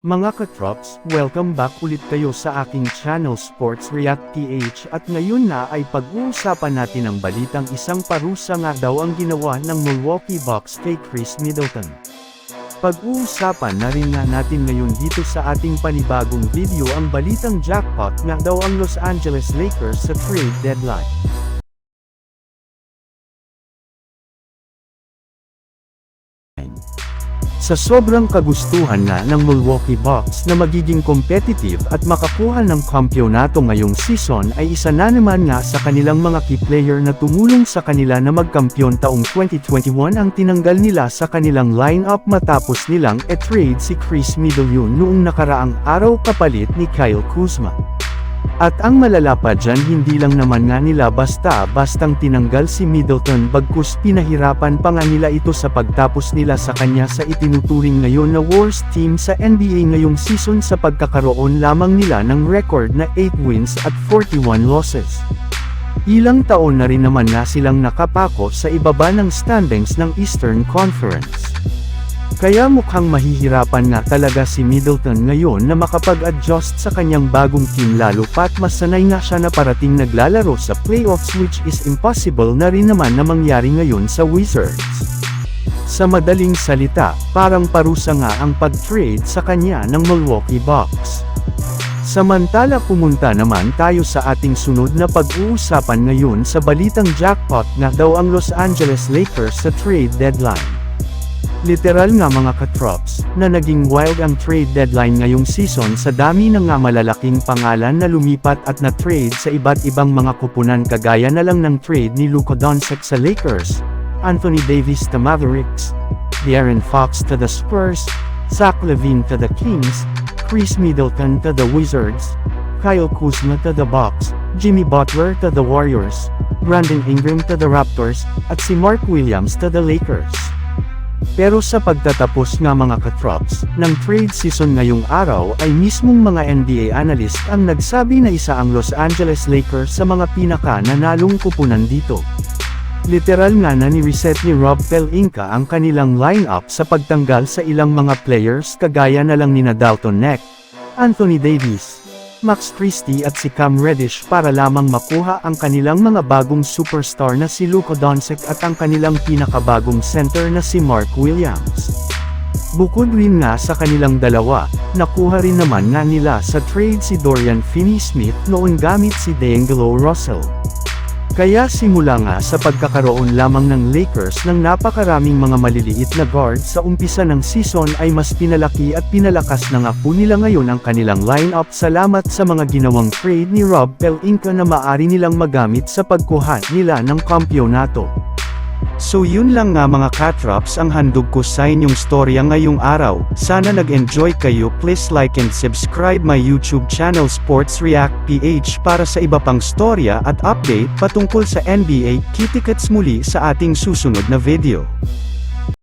Mga katrops, welcome back ulit kayo sa aking channel Sports React PH at ngayon na ay pag-uusapan natin ang balitang isang parusa nga daw ang ginawa ng Milwaukee Bucks kay Khris Middleton. Pag-uusapan na rin nga natin ngayon dito sa ating panibagong video ang balitang jackpot nga daw ang Los Angeles Lakers sa trade deadline. Sa sobrang kagustuhan na ng Milwaukee Bucks na magiging competitive at makakuha ng kampyonato ngayong season ay isa na naman nga sa kanilang mga key player na tumulong sa kanila na magkampyon taong 2021 ang tinanggal nila sa kanilang lineup matapos nilang e-trade si Khris Middleton noong nakaraang araw kapalit ni Kyle Kuzma. At ang malala pa dyan, hindi lang naman nga nila basta-bastang tinanggal si Middleton bagkus pinahirapan pa nga nila ito sa pagtapos nila sa kanya sa itinuturing ngayon na worst team sa NBA ngayong season sa pagkakaroon lamang nila ng record na 8 wins at 41 losses. Ilang taon na rin naman nga silang nakapako sa ibaba ng standings ng Eastern Conference. Kaya mukhang mahihirapan nga talaga si Middleton ngayon na makapag-adjust sa kanyang bagong team lalo pat masanay nga siya na parating naglalaro sa playoffs which is impossible na rin naman na mangyari ngayon sa Wizards. Sa madaling salita, parang parusa nga ang pag-trade sa kanya ng Milwaukee Bucks. Samantala pumunta naman tayo sa ating sunod na pag-uusapan ngayon sa balitang jackpot nga daw ang Los Angeles Lakers sa trade deadline. Literal nga mga katrops, na naging wild ang trade deadline ngayong season sa dami ng nga malalaking pangalan na lumipat at na-trade sa iba't ibang mga kupunan kagaya na lang ng trade ni Luka Doncic sa Lakers, Anthony Davis to Mavericks, De'Aaron Fox to the Spurs, Zach LaVine to the Kings, Khris Middleton to the Wizards, Kyle Kuzma to the Bucks, Jimmy Butler to the Warriors, Brandon Ingram to the Raptors, at si Mark Williams to the Lakers. Pero sa pagtatapos nga mga katrops, ng trade season ngayong araw ay mismong mga NBA analyst ang nagsabi na isa ang Los Angeles Lakers sa mga pinaka-nanalong kupunan dito. Literal nga na ni-reset ni Rob Pelinka ang kanilang lineup sa pagtanggal sa ilang mga players kagaya na lang nina Dalton Neck, Anthony Davis, Max Christie at si Cam Reddish para lamang makuha ang kanilang mga bagong superstar na si Luka Doncic at ang kanilang pinakabagong center na si Mark Williams. Bukod rin nga sa kanilang dalawa, nakuha rin naman nga nila sa trade si Dorian Finney-Smith noon gamit si D'Angelo Russell. Kaya simula nga sa pagkakaroon lamang ng Lakers ng napakaraming mga maliliit na guards sa umpisa ng season ay mas pinalaki at pinalakas na nga po nila ngayon ang kanilang lineup salamat sa mga ginawang trade ni Rob Pelinka na maaari nilang magamit sa pagkuha nila ng kampyonato. So yun lang nga mga katrops ang handog ko sa inyong storya ngayong araw. Sana nag-enjoy kayo. Please like and subscribe my YouTube channel Sports React PH para sa iba pang storya at update patungkol sa NBA. Kita-kits muli sa ating susunod na video.